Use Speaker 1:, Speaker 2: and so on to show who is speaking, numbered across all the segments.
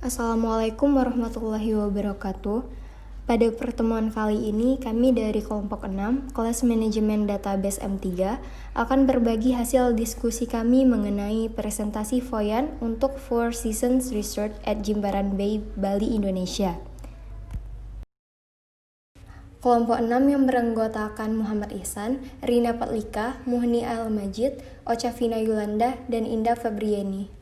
Speaker 1: Assalamualaikum warahmatullahi wabarakatuh. Pada pertemuan kali ini, kami dari kelompok 6, kelas manajemen database M3, akan berbagi hasil diskusi kami mengenai presentasi Foyan untuk Four Seasons Resort at Jimbaran Bay, Bali, Indonesia. Kelompok 6 yang beranggotakan Muhammad Ihsan, Rina Patlika, Muhni Al-Majid, Ocavina Yulanda, dan Indah Febriani.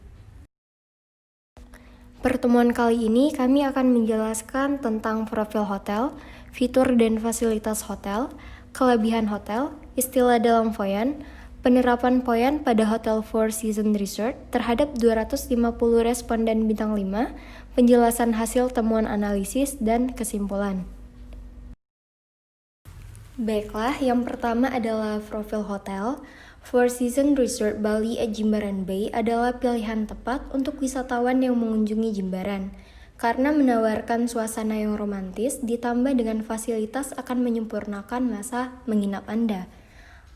Speaker 1: Pertemuan kali ini kami akan menjelaskan tentang profil hotel, fitur dan fasilitas hotel, kelebihan hotel, istilah dalam Foyan, penerapan Foyan pada Hotel Four Seasons Resort terhadap 250 responden bintang 5, penjelasan hasil temuan analisis, dan kesimpulan. Baiklah, yang pertama adalah profil hotel. Four Seasons Resort Bali at Jimbaran Bay adalah pilihan tepat untuk wisatawan yang mengunjungi Jimbaran, karena menawarkan suasana yang romantis ditambah dengan fasilitas akan menyempurnakan masa menginap Anda.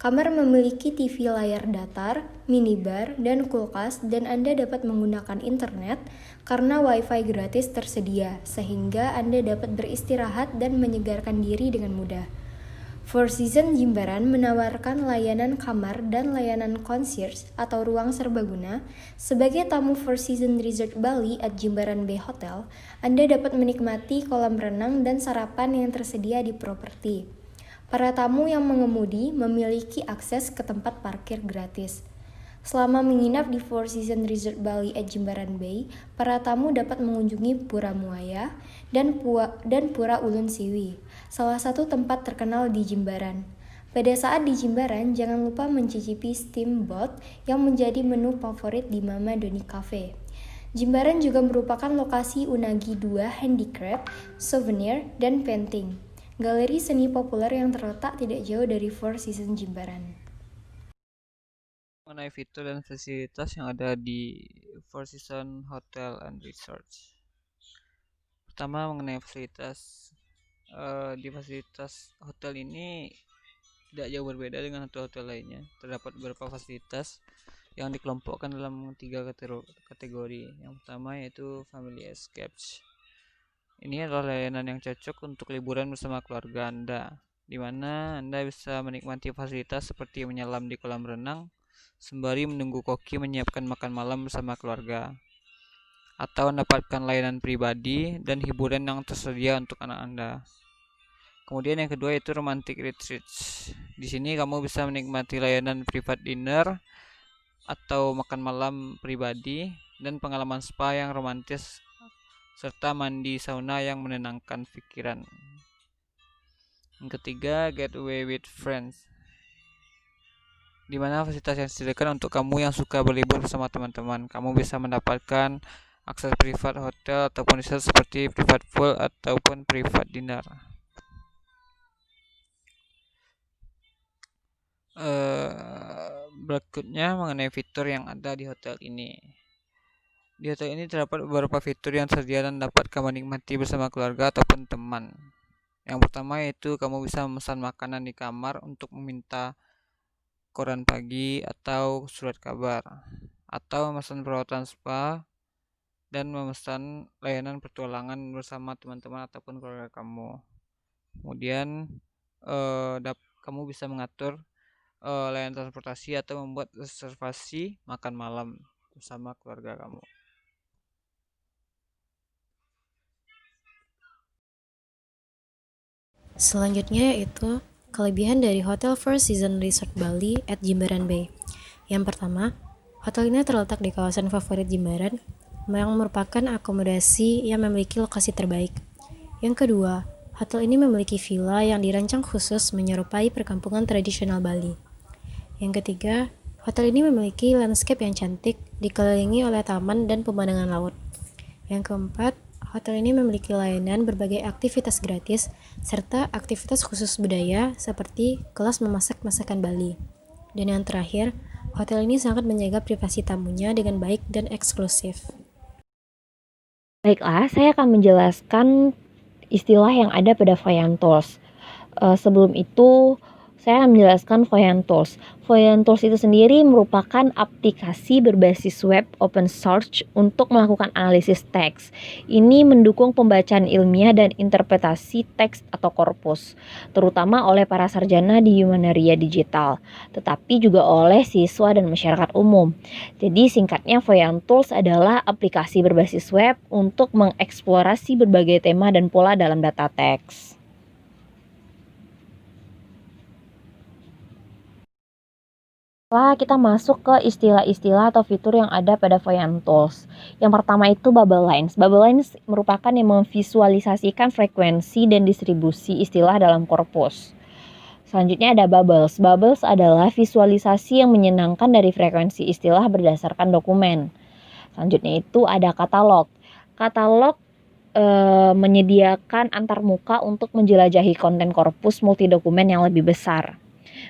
Speaker 1: Kamar memiliki TV layar datar, minibar, dan kulkas, dan Anda dapat menggunakan internet karena Wi-Fi gratis tersedia, sehingga Anda dapat beristirahat dan menyegarkan diri dengan mudah. Four Seasons Jimbaran menawarkan layanan kamar dan layanan concierge atau ruang serbaguna. Sebagai tamu Four Seasons Resort Bali at Jimbaran Bay Hotel, Anda dapat menikmati kolam renang dan sarapan yang tersedia di properti. Para tamu yang mengemudi memiliki akses ke tempat parkir gratis. Selama menginap di Four Seasons Resort Bali at Jimbaran Bay, para tamu dapat mengunjungi Pura Muaya dan Pura Ulun Siwi, salah satu tempat terkenal di Jimbaran. Pada saat di Jimbaran, jangan lupa mencicipi steamboat yang menjadi menu favorit di Mama Doni Cafe. Jimbaran juga merupakan lokasi Unagi 2 handicraft, souvenir, dan painting, galeri seni populer yang terletak tidak jauh dari Four Seasons Jimbaran.
Speaker 2: Mengenai fitur dan fasilitas yang ada di Four Seasons Hotel and Resorts. Pertama, mengenai fasilitas. Di fasilitas hotel ini tidak jauh berbeda dengan hotel-hotel lainnya. Terdapat beberapa fasilitas yang dikelompokkan dalam 3 kategori. Yang pertama yaitu Family Escapes. Ini adalah layanan yang cocok untuk liburan bersama keluarga Anda, di mana Anda bisa menikmati fasilitas seperti menyelam di kolam renang sembari menunggu koki menyiapkan makan malam bersama keluarga, atau mendapatkan layanan pribadi dan hiburan yang tersedia untuk anak Anda. Kemudian yang kedua itu romantic retreats. Di sini kamu bisa menikmati layanan private dinner atau makan malam pribadi dan pengalaman spa yang romantis serta mandi sauna yang menenangkan pikiran. Yang ketiga, getaway with friends, di mana fasilitas yang disediakan untuk kamu yang suka berlibur bersama teman-teman. Kamu bisa mendapatkan akses privat hotel ataupun resort seperti private pool ataupun private dinner. Berikutnya mengenai fitur yang ada di hotel ini. Di hotel ini terdapat beberapa fitur yang tersedia dan dapat kamu nikmati bersama keluarga ataupun teman. Yang pertama yaitu kamu bisa memesan makanan di kamar untuk meminta koran pagi atau surat kabar, atau memesan perawatan spa dan memesan layanan petualangan bersama teman-teman ataupun keluarga kamu. Kemudian kamu bisa mengatur layanan transportasi atau membuat reservasi makan malam bersama keluarga kamu.
Speaker 3: Selanjutnya yaitu kelebihan dari Hotel Four Seasons Resort Bali at Jimbaran Bay. Yang pertama, hotel ini terletak di kawasan favorit Jimbaran yang merupakan akomodasi yang memiliki lokasi terbaik. Yang kedua, hotel ini memiliki villa yang dirancang khusus menyerupai perkampungan tradisional Bali. Yang ketiga, hotel ini memiliki landscape yang cantik, dikelilingi oleh taman dan pemandangan laut. Yang keempat, hotel ini memiliki layanan berbagai aktivitas gratis serta aktivitas khusus budaya seperti kelas memasak masakan Bali. Dan yang terakhir, hotel ini sangat menjaga privasi tamunya dengan baik dan eksklusif.
Speaker 4: Baiklah, saya akan menjelaskan istilah yang ada pada Foyan Tools. Sebelum itu,
Speaker 1: Saya akan menjelaskan Voyant Tools. Voyant Tools itu sendiri merupakan aplikasi berbasis web open source untuk melakukan analisis teks. Ini mendukung pembacaan ilmiah dan interpretasi teks atau korpus, terutama oleh para sarjana di Humanaria Digital, tetapi juga oleh siswa dan masyarakat umum. Jadi singkatnya Voyant Tools adalah aplikasi berbasis web untuk mengeksplorasi berbagai tema dan pola dalam data teks. Setelah kita masuk ke istilah-istilah atau fitur yang ada pada Voyant Tools. Yang pertama itu Bubble Lines. Bubble Lines merupakan yang memvisualisasikan frekuensi dan distribusi istilah dalam korpus. Selanjutnya ada Bubbles. Bubbles adalah visualisasi yang menyenangkan dari frekuensi istilah berdasarkan dokumen. Selanjutnya itu ada Katalog. Katalog menyediakan antarmuka untuk menjelajahi konten korpus multidokumen yang lebih besar.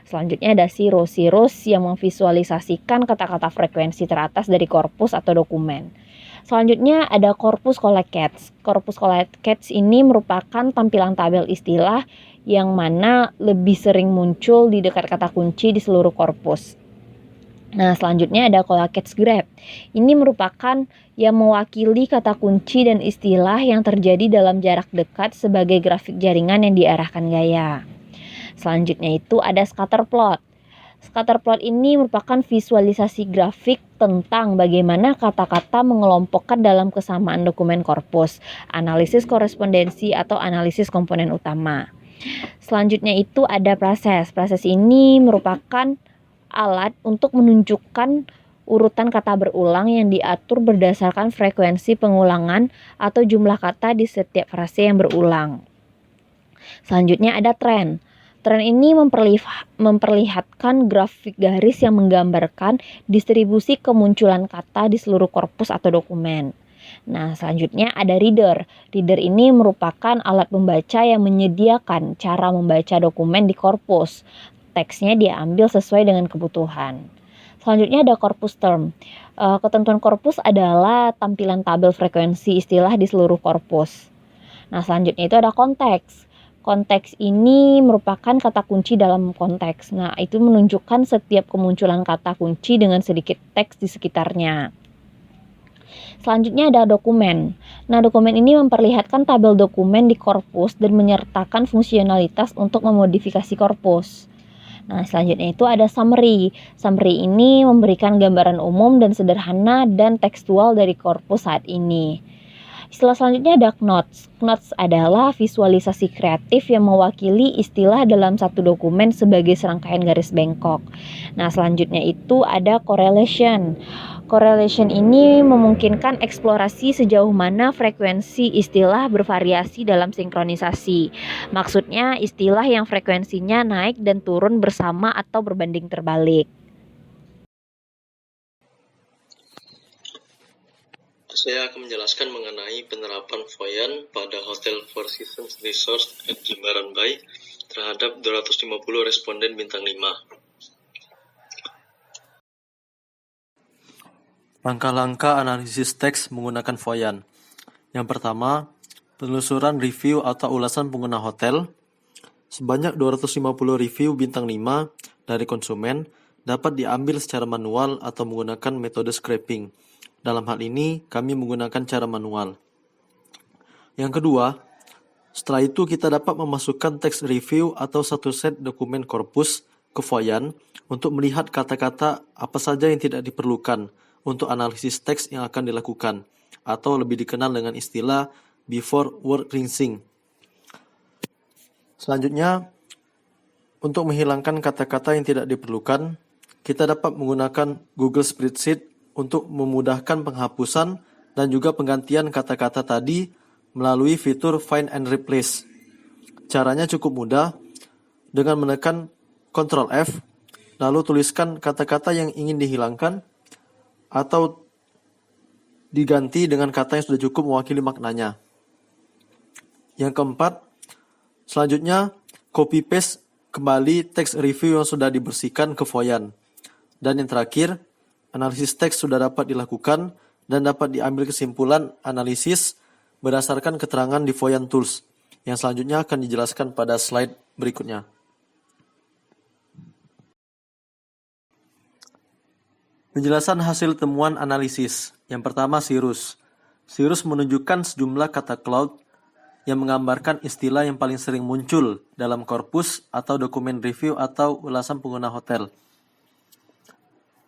Speaker 1: Selanjutnya ada Cirrus. Cirrus yang memvisualisasikan kata-kata frekuensi teratas dari korpus atau dokumen. Selanjutnya ada Corpus Collocates. Corpus Collocates ini merupakan tampilan tabel istilah yang mana lebih sering muncul di dekat kata kunci di seluruh korpus. Nah, selanjutnya ada Collocates Graph. Ini merupakan yang mewakili kata kunci dan istilah yang terjadi dalam jarak dekat sebagai grafik jaringan yang diarahkan gaya. Selanjutnya itu ada Scatterplot. Scatterplot ini merupakan visualisasi grafik tentang bagaimana kata-kata mengelompokkan dalam kesamaan dokumen korpus, analisis korespondensi atau analisis komponen utama. Selanjutnya itu ada Proses. Proses ini merupakan alat untuk menunjukkan urutan kata berulang yang diatur berdasarkan frekuensi pengulangan atau jumlah kata di setiap frase yang berulang. Selanjutnya ada Trend. Tren ini memperlihatkan grafik garis yang menggambarkan distribusi kemunculan kata di seluruh korpus atau dokumen. Nah, selanjutnya ada Reader. Reader ini merupakan alat pembaca yang menyediakan cara membaca dokumen di korpus. Teksnya diambil sesuai dengan kebutuhan. Selanjutnya ada Corpus Term. Ketentuan korpus adalah tampilan tabel frekuensi istilah di seluruh korpus. Nah, selanjutnya itu ada Konteks. Konteks ini merupakan kata kunci dalam konteks. Nah, itu menunjukkan setiap kemunculan kata kunci dengan sedikit teks di sekitarnya. Selanjutnya ada Dokumen. Nah, dokumen ini memperlihatkan tabel dokumen di korpus dan menyertakan fungsionalitas untuk memodifikasi korpus. Nah, selanjutnya itu ada Summary. Summary ini memberikan gambaran umum dan sederhana dan tekstual dari korpus saat ini. Istilah selanjutnya ada Knots. Knots adalah visualisasi kreatif yang mewakili istilah dalam satu dokumen sebagai serangkaian garis bengkok. Nah, selanjutnya itu ada Correlation. Correlation ini memungkinkan eksplorasi sejauh mana frekuensi istilah bervariasi dalam sinkronisasi. Maksudnya istilah yang frekuensinya naik dan turun bersama atau berbanding terbalik.
Speaker 4: Saya akan menjelaskan mengenai penerapan Voyant pada Hotel Four Seasons Resort at Jimbaran Bay terhadap 250 responden bintang 5. Langkah-langkah analisis teks menggunakan Voyant. Yang pertama, penelusuran review atau ulasan pengguna hotel. Sebanyak 250 review bintang 5 dari konsumen dapat diambil secara manual atau menggunakan metode scraping. Dalam hal ini, kami menggunakan cara manual. Yang kedua, setelah itu kita dapat memasukkan teks review atau satu set dokumen korpus ke Voyant untuk melihat kata-kata apa saja yang tidak diperlukan untuk analisis teks yang akan dilakukan, atau lebih dikenal dengan istilah before word rinsing. Selanjutnya, untuk menghilangkan kata-kata yang tidak diperlukan, kita dapat menggunakan Google Spreadsheet untuk memudahkan penghapusan dan juga penggantian kata-kata tadi melalui fitur Find and Replace. Caranya cukup mudah, dengan menekan Ctrl F, lalu tuliskan kata-kata yang ingin dihilangkan atau diganti dengan kata yang sudah cukup mewakili maknanya. Yang keempat, selanjutnya copy paste kembali teks review yang sudah dibersihkan ke Voyant. Dan yang terakhir, analisis teks sudah dapat dilakukan dan dapat diambil kesimpulan analisis berdasarkan keterangan di Voyant Tools, yang selanjutnya akan dijelaskan pada slide berikutnya. Penjelasan hasil temuan analisis. Yang pertama, Cirrus. Cirrus menunjukkan sejumlah kata cloud yang menggambarkan istilah yang paling sering muncul dalam korpus atau dokumen review atau ulasan pengguna hotel.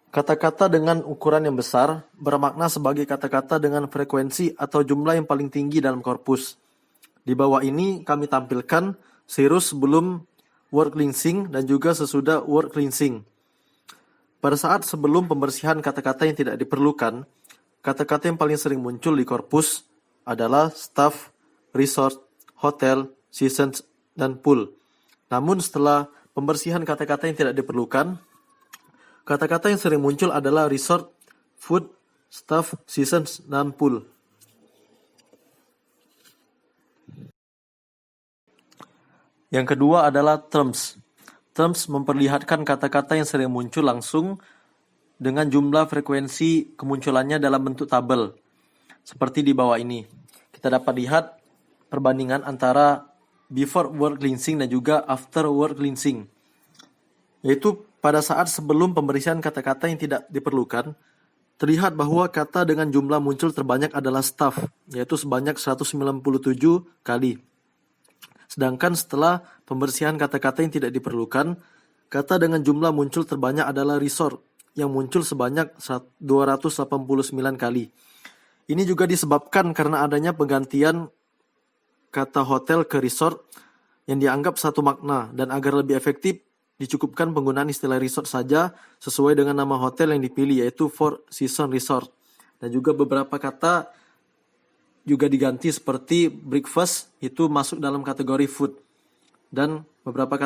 Speaker 4: Kata-kata dengan ukuran yang besar bermakna sebagai kata-kata dengan frekuensi atau jumlah yang paling tinggi dalam korpus. Di bawah ini kami tampilkan Cirrus sebelum word cleansing dan juga sesudah word cleansing. Pada saat sebelum pembersihan kata-kata yang tidak diperlukan, kata-kata yang paling sering muncul di korpus adalah staff, resort, hotel, seasons, dan pool. Namun setelah pembersihan kata-kata yang tidak diperlukan, kata-kata yang sering muncul adalah resort, food, staff, seasons, dan pool. Yang kedua adalah terms. Terms memperlihatkan kata-kata yang sering muncul langsung dengan jumlah frekuensi kemunculannya dalam bentuk tabel. Seperti di bawah ini. Kita dapat lihat perbandingan antara before word cleansing dan juga after word cleansing. Yaitu pada saat sebelum pembersihan kata-kata yang tidak diperlukan, terlihat bahwa kata dengan jumlah muncul terbanyak adalah staff, yaitu sebanyak 197 kali. Sedangkan setelah pembersihan kata-kata yang tidak diperlukan, kata dengan jumlah muncul terbanyak adalah resort, yang muncul sebanyak 289 kali. Ini juga disebabkan karena adanya penggantian kata hotel ke resort yang dianggap satu makna, dan agar lebih efektif dicukupkan penggunaan istilah resort saja sesuai dengan nama hotel yang dipilih, yaitu Four Seasons Resort. Dan juga beberapa kata juga diganti seperti breakfast itu masuk dalam kategori food, dan beberapa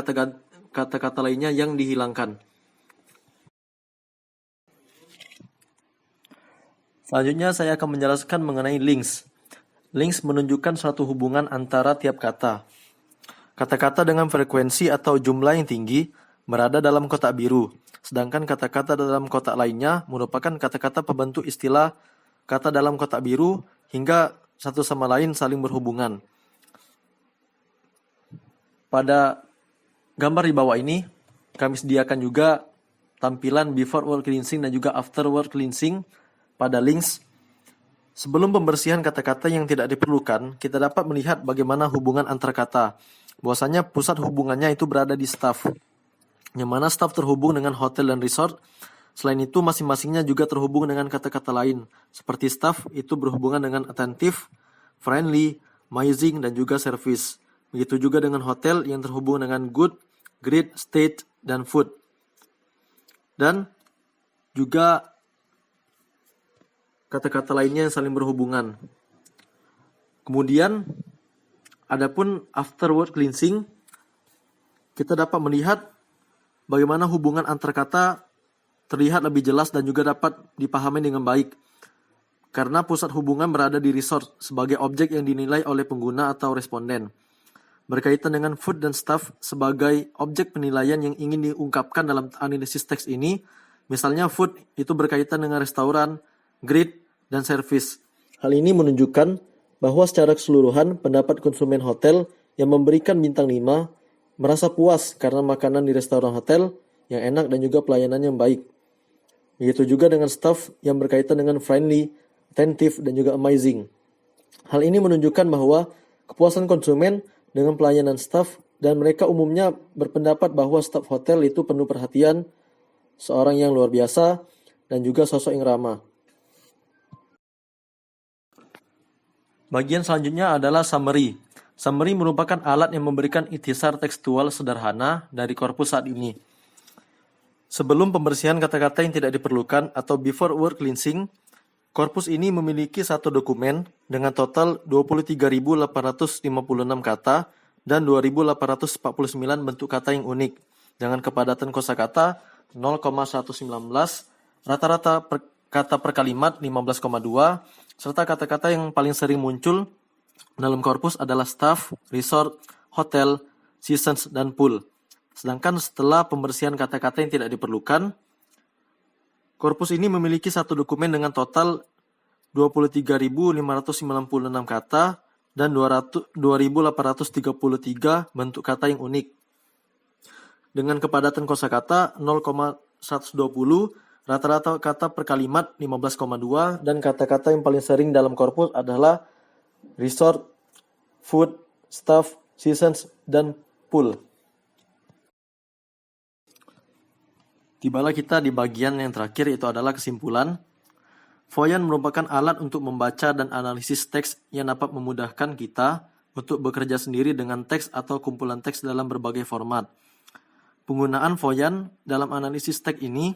Speaker 4: kata-kata lainnya yang dihilangkan. Selanjutnya saya akan menjelaskan mengenai links. Links menunjukkan suatu hubungan antara tiap kata. Kata-kata dengan frekuensi atau jumlah yang tinggi berada dalam kotak biru, sedangkan kata-kata dalam kotak lainnya merupakan kata-kata pembentuk istilah kata dalam kotak biru hingga satu sama lain saling berhubungan. Pada gambar di bawah ini, kami sediakan juga tampilan before word cleansing dan juga after word cleansing pada links. Sebelum pembersihan kata-kata yang tidak diperlukan, kita dapat melihat bagaimana hubungan antar kata. Bahwasanya pusat hubungannya itu berada di staff, yang mana staff terhubung dengan hotel dan resort. Selain itu, masing-masingnya juga terhubung dengan kata-kata lain, seperti staff itu berhubungan dengan attentive, friendly, amazing, dan juga service. Begitu juga dengan hotel yang terhubung dengan good, great, state, dan food. Dan juga kata-kata lainnya yang saling berhubungan. Kemudian, adapun after word cleansing, kita dapat melihat bagaimana hubungan antar kata terlihat lebih jelas dan juga dapat dipahami dengan baik. Karena pusat hubungan berada di resort sebagai objek yang dinilai oleh pengguna atau responden. Berkaitan dengan food dan staff sebagai objek penilaian yang ingin diungkapkan dalam analisis teks ini. Misalnya food itu berkaitan dengan restoran, grid, dan service. Hal ini menunjukkan bahwa secara keseluruhan pendapat konsumen hotel yang memberikan bintang 5 merasa puas karena makanan di restoran hotel yang enak dan juga pelayanan yang baik. Begitu juga dengan staff yang berkaitan dengan friendly, attentive, dan juga amazing. Hal ini menunjukkan bahwa kepuasan konsumen dengan pelayanan staff, dan mereka umumnya berpendapat bahwa staf hotel itu penuh perhatian, seorang yang luar biasa, dan juga sosok yang ramah. Bagian selanjutnya adalah summary. Summary merupakan alat yang memberikan ikhtisar tekstual sederhana dari korpus saat ini. Sebelum pembersihan kata-kata yang tidak diperlukan atau before word cleansing, korpus ini memiliki satu dokumen dengan total 23.856 kata dan 2.849 bentuk kata yang unik dengan kepadatan kosakata 0,119, rata-rata kata per kalimat 15,2, serta kata-kata yang paling sering muncul dalam korpus adalah staff, resort, hotel, seasons, dan pool. Sedangkan setelah pembersihan kata-kata yang tidak diperlukan, korpus ini memiliki satu dokumen dengan total 23.596 kata dan 2.833 bentuk kata yang unik. Dengan kepadatan kosakata 0,120, rata-rata kata per kalimat 15,2 dan kata-kata yang paling sering dalam korpus adalah resort, food, staff, seasons, dan pool. Tibalah kita di bagian yang terakhir, itu adalah kesimpulan. Voyant merupakan alat untuk membaca dan analisis teks yang dapat memudahkan kita untuk bekerja sendiri dengan teks atau kumpulan teks dalam berbagai format. Penggunaan Voyant dalam analisis teks ini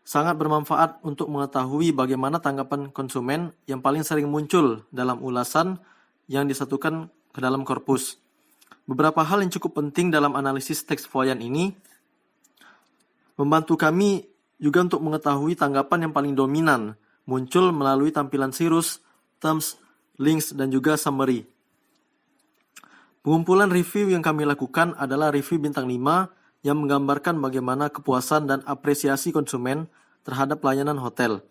Speaker 4: sangat bermanfaat untuk mengetahui bagaimana tanggapan konsumen yang paling sering muncul dalam ulasan yang disatukan ke dalam korpus. Beberapa hal yang cukup penting dalam analisis teks Voyant ini membantu kami juga untuk mengetahui tanggapan yang paling dominan muncul melalui tampilan sirus, terms, links, dan juga summary. Pengumpulan review yang kami lakukan adalah review bintang 5 yang menggambarkan bagaimana kepuasan dan apresiasi konsumen terhadap pelayanan hotel.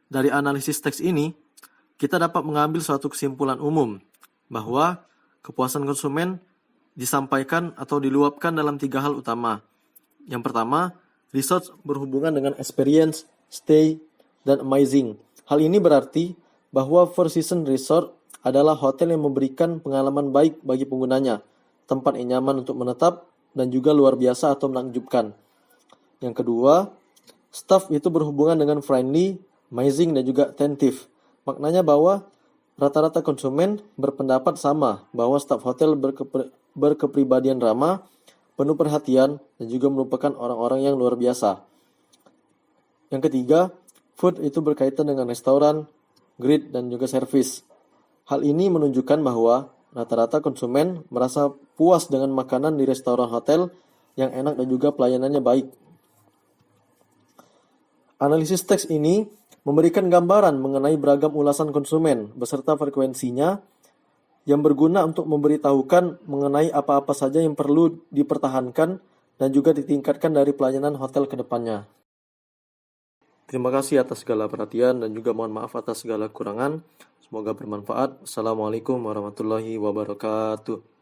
Speaker 4: Dari analisis teks ini, kita dapat mengambil suatu kesimpulan umum bahwa kepuasan konsumen disampaikan atau diluapkan dalam 3 hal utama. Yang pertama, resort berhubungan dengan experience, stay, dan amazing. Hal ini berarti bahwa Four Seasons Resort adalah hotel yang memberikan pengalaman baik bagi penggunanya, tempat yang nyaman untuk menetap, dan juga luar biasa atau menakjubkan. Yang kedua, staff itu berhubungan dengan friendly, amazing, dan juga attentive. Maknanya bahwa rata-rata konsumen berpendapat sama bahwa staf hotel berkepribadian ramah, penuh perhatian, dan juga merupakan orang-orang yang luar biasa. Yang ketiga, food itu berkaitan dengan restoran, grid, dan juga service. Hal ini menunjukkan bahwa rata-rata konsumen merasa puas dengan makanan di restoran hotel yang enak dan juga pelayanannya baik. Analisis teks ini memberikan gambaran mengenai beragam ulasan konsumen beserta frekuensinya yang berguna untuk memberitahukan mengenai apa-apa saja yang perlu dipertahankan dan juga ditingkatkan dari pelayanan hotel ke depannya. Terima kasih atas segala perhatian dan juga mohon maaf atas segala kekurangan. Semoga bermanfaat. Assalamualaikum warahmatullahi wabarakatuh.